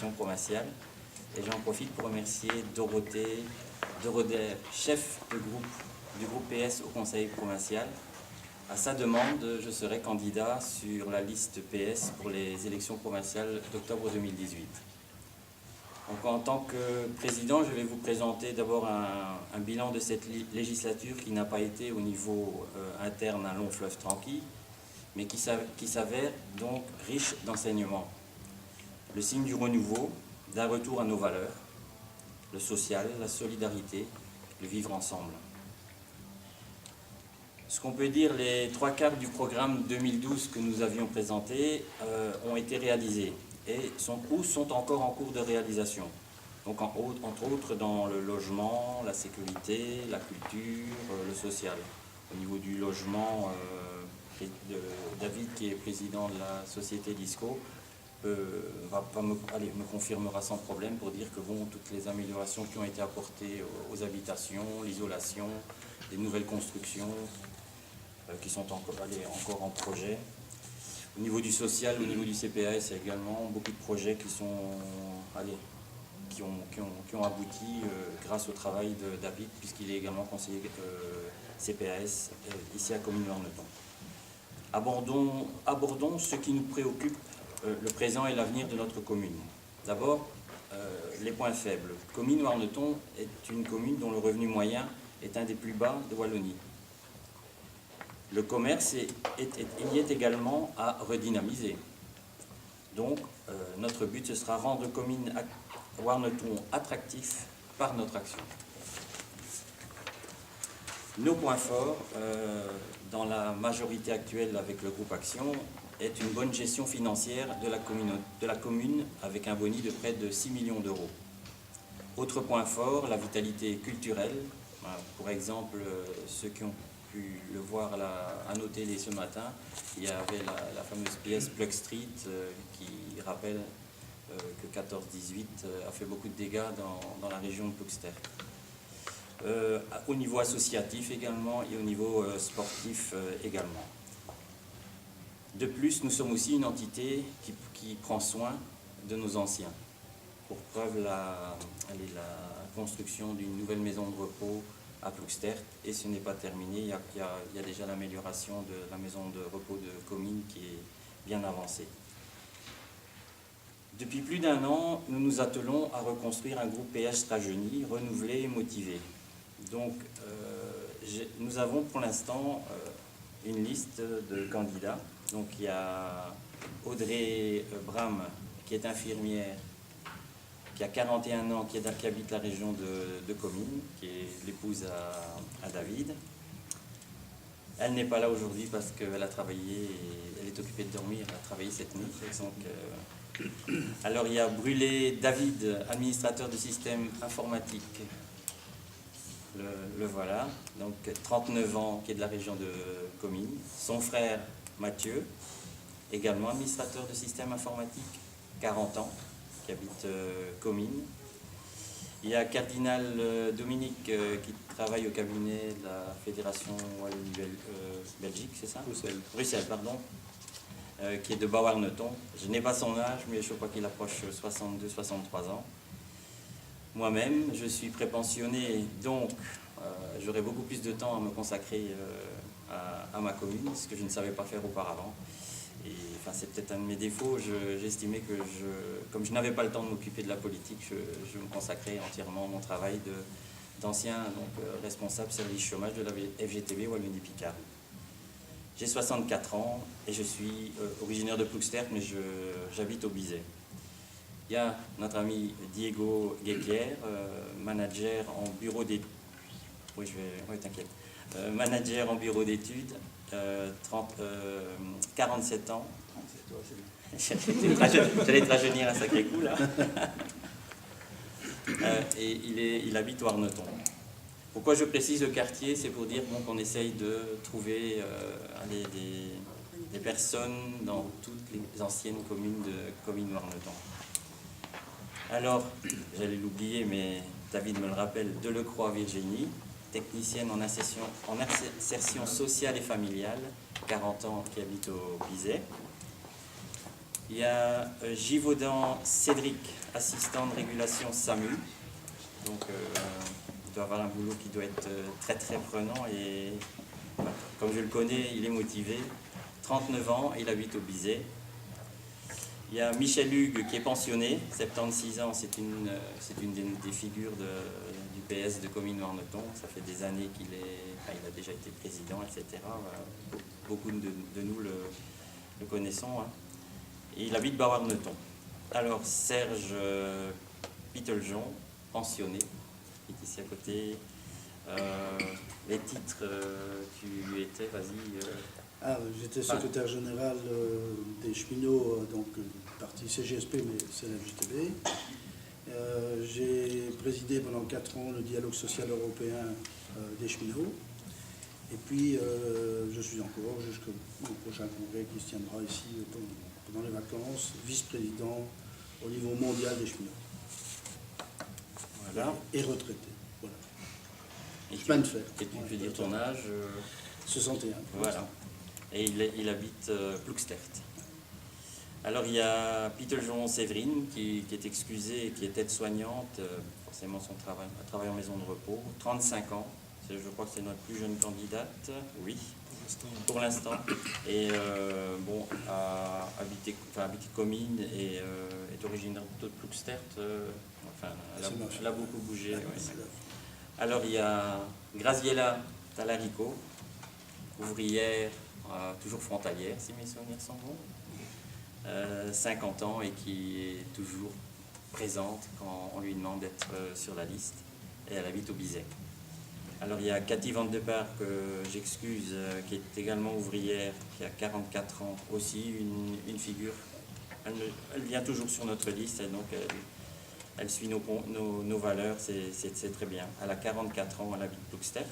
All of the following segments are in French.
élections provinciales. Et j'en profite pour remercier Dorothée, chef de groupe du groupe PS au Conseil provincial. À sa demande, je serai candidat sur la liste PS pour les élections provinciales d'octobre 2018. Donc, en tant que président, je vais vous présenter d'abord un bilan de cette législature qui n'a pas été au niveau interne un long fleuve tranquille, mais qui s'avère donc riche d'enseignements. Le signe du renouveau, d'un retour à nos valeurs, le social, la solidarité, le vivre ensemble. Ce qu'on peut dire, les 3/4 du programme 2012 que nous avions présenté ont été réalisés et sont encore en cours de réalisation. Donc entre autres dans le logement, la sécurité, la culture, le social. Au niveau du logement, David, qui est président de la société Disco, me confirmera sans problème pour dire que bon, toutes les améliorations qui ont été apportées aux habitations, l'isolation, les nouvelles constructions qui sont encore en projet. Au niveau du social, au niveau du CPAS, il y a également beaucoup de projets qui ont abouti grâce au travail de David, puisqu'il est également conseiller CPAS ici à Comines-Warneton. Abordons ce qui nous préoccupe, le présent et l'avenir de notre commune. D'abord, les points faibles. Comines-Warneton est une commune dont le revenu moyen est un des plus bas de Wallonie. Le commerce y est également à redynamiser. Donc, notre but, ce sera rendre Warneton attractif par notre action. Nos points forts, dans la majorité actuelle avec le groupe Action, est une bonne gestion financière de la commune avec un boni de près de 6 millions d'euros. Autre point fort, la vitalité culturelle. Pour exemple, ceux qui ont pu le voir à nos télés ce matin, il y avait la fameuse pièce Plug Street qui rappelle que 14-18 a fait beaucoup de dégâts dans la région de Plouxterre. Au niveau associatif également et au niveau sportif également. De plus, nous sommes aussi une entité qui prend soin de nos anciens. Pour preuve, la construction d'une nouvelle maison de repos à Plouxterre, et ce n'est pas terminé, il y a déjà l'amélioration de la maison de repos de Comines qui est bien avancée. Depuis plus d'1 an, nous nous attelons à reconstruire un groupe PS rajeuni, renouvelé et motivé. Donc, nous avons pour l'instant une liste de candidats. Donc, il y a Audrey Bram, qui est infirmière, qui a 41 ans, qui habite la région de Comines, qui est l'épouse à David. Elle n'est pas là aujourd'hui parce qu'elle a travaillé, elle est occupée de dormir, elle a travaillé cette nuit. Donc, alors il y a Brûlé David, administrateur du système informatique. Le voilà, donc 39 ans, qui est de la région de Comines. Son frère Mathieu, également administrateur de système informatique, 40 ans, qui habite Comines. Il y a Cardinal Dominique qui travaille au cabinet de la Fédération Wallonie-Belgique, c'est ça? Bruxelles, pardon, qui est de Bas-Warneton. Je n'ai pas son âge, mais je crois qu'il approche 62-63 ans. Moi-même, je suis prépensionné, donc j'aurai beaucoup plus de temps à me consacrer à ma commune, ce que je ne savais pas faire auparavant. Et enfin, c'est peut-être un de mes défauts. J'estimais que comme je n'avais pas le temps de m'occuper de la politique, je me consacrais entièrement à mon travail d'ancien responsable service chômage de la FGTB Wallonie-Picard. J'ai 64 ans et je suis originaire de Plouxterre, mais j'habite au Bizet. Il y a notre ami Diego Guéquière, manager en bureau d'études. Oui, t'inquiète. Manager en bureau d'études, 47 ans. J'allais te rajeunir un sacré coup là. Et il habite Warneton. Pourquoi je précise le quartier? C'est pour dire qu'on essaye de trouver des personnes dans toutes les anciennes communes de Comines-Warneton. Alors, j'allais l'oublier, mais David me le rappelle, Delecroix Virginie, technicienne en insertion sociale et familiale, 40 ans, qui habite au Bizet. Il y a Givaudan Cédric, assistant de régulation SAMU. Donc, il doit avoir un boulot qui doit être très très prenant et comme je le connais, il est motivé. 39 ans, il habite au Bizet. Il y a Michel Hugues qui est pensionné, 76 ans, c'est une des figures du PS de Comines-Warneton. Ça fait des années qu'il il a déjà été président, etc. Beaucoup de nous le connaissons. Hein. Et il habite Bas-Warneton. Alors Serge Pitteljon, pensionné, qui est ici à côté. Les titres, tu étais, vas-y. J'étais secrétaire général des cheminots, donc partie CGSP, mais CNFJTB. J'ai présidé pendant 4 ans le dialogue social européen des cheminots. Et puis, je suis encore, jusqu'au prochain congrès qui se tiendra ici pendant les vacances, vice-président au niveau mondial des cheminots. Voilà. Et retraité. Voilà. Et chemin de fer. Et tu peux dire ton âge 61. Voilà. Et il habite Ploegstert. Alors il y a Pitteljon Séverine qui est excusée et qui est aide-soignante, forcément son travail en maison de repos, 35 ans. Je crois que c'est notre plus jeune candidate, oui, pour l'instant. Et bon, habite Comines et est originaire de Ploegstert. Elle a beaucoup bougé. Oui. Alors il y a Graziella Talarico, ouvrière, toujours frontalière, si mes souvenirs sont bons. 50 ans et qui est toujours présente quand on lui demande d'être sur la liste. Et elle habite au Bizet. Alors il y a Cathy Van de Par, que j'excuse, qui est également ouvrière, qui a 44 ans, aussi une figure. Elle vient toujours sur notre liste et donc elle suit nos valeurs, c'est très bien. Elle a 44 ans, elle habite Ploegstert.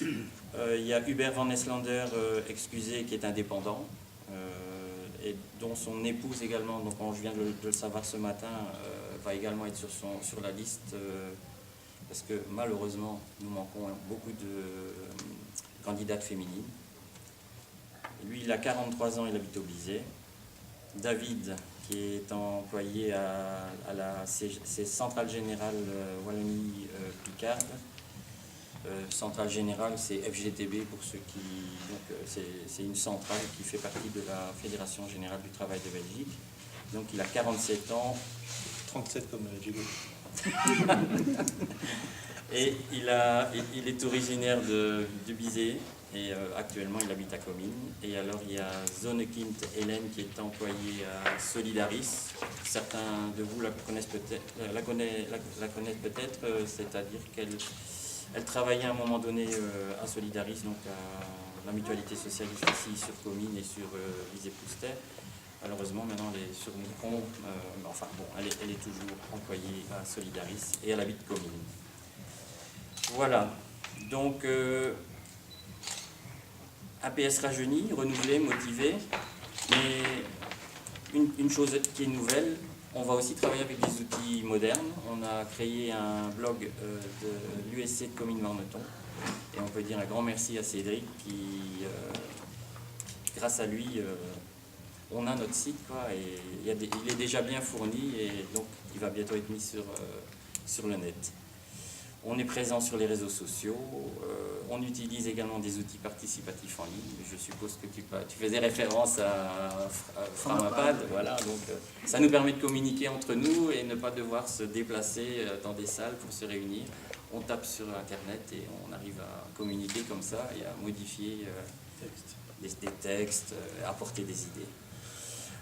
Il y a Hubert Van Eslander, excusé, qui est indépendant. Et dont son épouse également, donc je viens de le savoir ce matin, va également être sur la liste, parce que malheureusement, nous manquons beaucoup de candidates féminines. Lui, il a 43 ans, il habite au Bizet. David, qui est employé à la Centrale Générale Wallonie-Picarde. Centrale Générale, c'est FGTB pour ceux qui... Donc c'est une centrale qui fait partie de la Fédération Générale du Travail de Belgique. Donc il a 47 ans. 37 comme Djigo. Et il est originaire de Bizet et actuellement il habite à Comines. Et alors il y a Zonekind Hélène qui est employée à Solidaris. Certains de vous la connaissent peut-être, c'est-à-dire qu'elle travaillait à un moment donné à Solidaris, donc à la mutualité socialiste ici sur Comines et sur Bizet-Ploegstert. Malheureusement, maintenant, elle est sur Moucron, enfin bon, elle est toujours employée à Solidaris et elle habite Comines. Voilà, donc APS rajeuni, renouvelé, motivé, mais une chose qui est nouvelle, on va aussi travailler avec des outils modernes. On a créé un blog de l'USC de Comines-Warneton et on peut dire un grand merci à Cédric qui, grâce à lui, on a notre site et il est déjà bien fourni et donc il va bientôt être mis sur le net. On est présent sur les réseaux sociaux, on utilise également des outils participatifs en ligne. Je suppose que tu faisais référence à Framapad, voilà, donc ça nous permet de communiquer entre nous et ne pas devoir se déplacer dans des salles pour se réunir. On tape sur Internet et on arrive à communiquer comme ça et à modifier des textes, apporter des idées.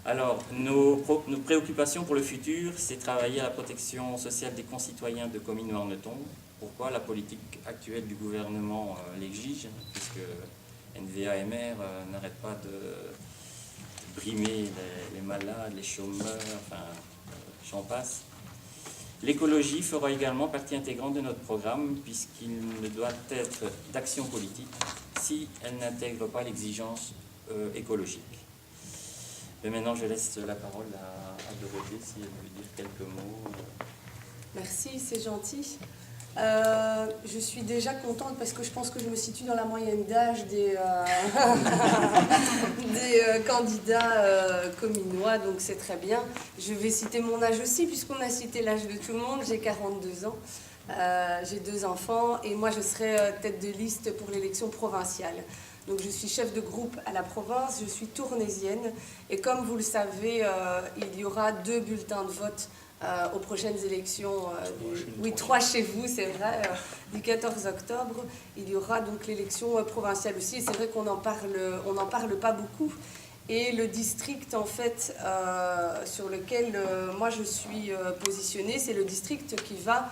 Alors, nos préoccupations pour le futur, c'est travailler à la protection sociale des concitoyens de Comines-Warneton. Pourquoi la politique actuelle du gouvernement l'exige, puisque NVA-MR n'arrête pas de brimer les malades, les chômeurs, enfin, j'en passe. L'écologie fera également partie intégrante de notre programme, puisqu'il ne doit être d'action politique si elle n'intègre pas l'exigence écologique. Mais maintenant, je laisse la parole à Dorothée, si elle veut dire quelques mots. Merci, c'est gentil. Je suis déjà contente parce que je pense que je me situe dans la moyenne d'âge des candidats cominois, donc c'est très bien. Je vais citer mon âge aussi, puisqu'on a cité l'âge de tout le monde. J'ai 42 ans, j'ai 2 enfants et moi je serai tête de liste pour l'élection provinciale. Donc je suis chef de groupe à la province, je suis tournaisienne et comme vous le savez, il y aura 2 bulletins de vote aux prochaines élections, 3 chez vous, c'est vrai, du 14 octobre. Il y aura donc l'élection provinciale aussi. Et c'est vrai qu'on n'en parle pas beaucoup. Et le district, en fait, sur lequel moi je suis positionnée, c'est le district qui va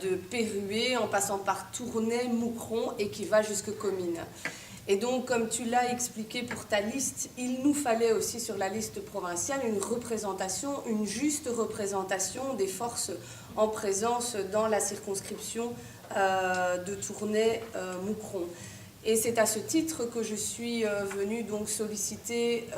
de Pérué, en passant par Tournai, Moucron, et qui va jusque Comines. Et donc, comme tu l'as expliqué pour ta liste, il nous fallait aussi sur la liste provinciale une représentation, une juste représentation des forces en présence dans la circonscription de Tournai-Moucron. Et c'est à ce titre que je suis venue donc solliciter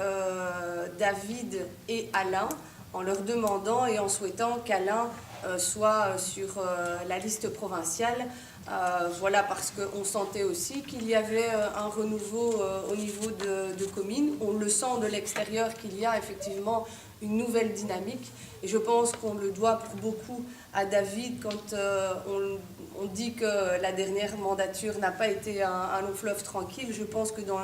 David et Alain en leur demandant et en souhaitant qu'Alain soit sur la liste provinciale. Voilà, parce qu'on sentait aussi qu'il y avait un renouveau au niveau de Comines. On le sent de l'extérieur qu'il y a effectivement une nouvelle dynamique. Et je pense qu'on le doit pour beaucoup à David quand on dit que la dernière mandature n'a pas été un long fleuve tranquille. Je pense que dans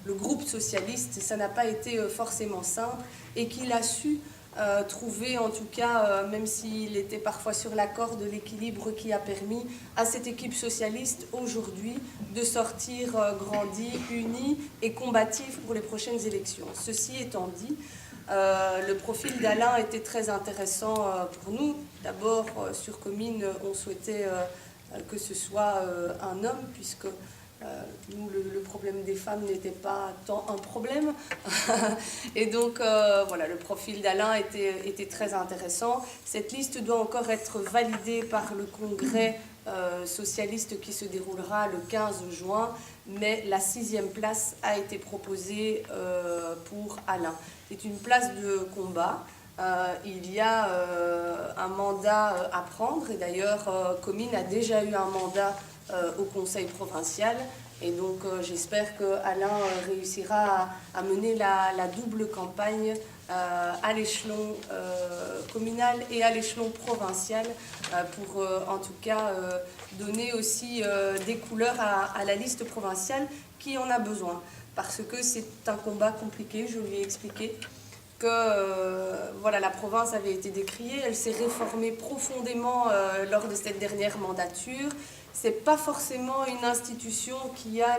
le groupe socialiste, ça n'a pas été forcément simple et qu'il a su trouver en tout cas, même s'il était parfois sur la corde, l'équilibre qui a permis à cette équipe socialiste aujourd'hui de sortir grandie, unie et combative pour les prochaines élections. Ceci étant dit, le profil d'Alain était très intéressant pour nous. D'abord, sur Comines, on souhaitait que ce soit un homme, puisque nous, le problème des femmes n'était pas tant un problème. Et donc, voilà, le profil d'Alain était très intéressant. Cette liste doit encore être validée par le congrès socialiste qui se déroulera le 15 juin, mais la 6e place a été proposée pour Alain. C'est une place de combat. Il y a un mandat à prendre, et d'ailleurs, Comines a déjà eu un mandat au Conseil provincial. Et donc, j'espère qu'Alain réussira à mener la double campagne à l'échelon communal et à l'échelon provincial pour, en tout cas, donner aussi des couleurs à la liste provinciale qui en a besoin. Parce que c'est un combat compliqué, je lui ai expliqué que voilà, la province avait été décriée, elle s'est réformée profondément lors de cette dernière mandature. C'est pas forcément une institution qui a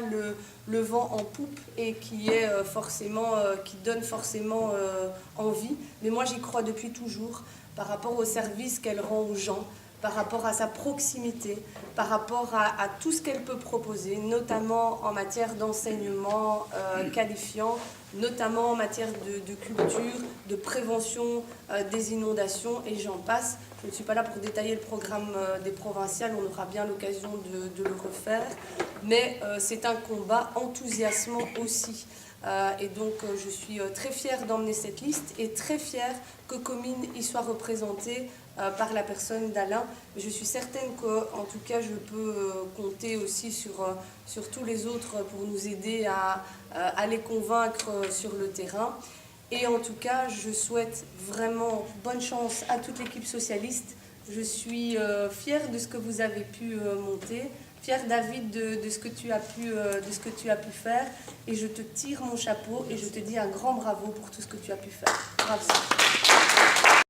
le vent en poupe et qui est qui donne forcément envie. Mais moi, j'y crois depuis toujours par rapport au service qu'elle rend aux gens, par rapport à sa proximité, par rapport à tout ce qu'elle peut proposer, notamment en matière d'enseignement qualifiant, notamment en matière de culture, de prévention des inondations, et j'en passe. Je ne suis pas là pour détailler le programme des provinciales, on aura bien l'occasion de le refaire, mais c'est un combat enthousiasmant aussi. Et donc je suis très fière d'emmener cette liste et très fière que Comines y soit représentée par la personne d'Alain. Je suis certaine qu'en tout cas je peux compter aussi sur tous les autres pour nous aider à les convaincre sur le terrain. Et en tout cas, je souhaite vraiment bonne chance à toute l'équipe socialiste. Je suis fière de ce que vous avez pu monter, fière David de ce que tu as pu faire. Et je te tire mon chapeau et je te dis un grand bravo pour tout ce que tu as pu faire. Bravo.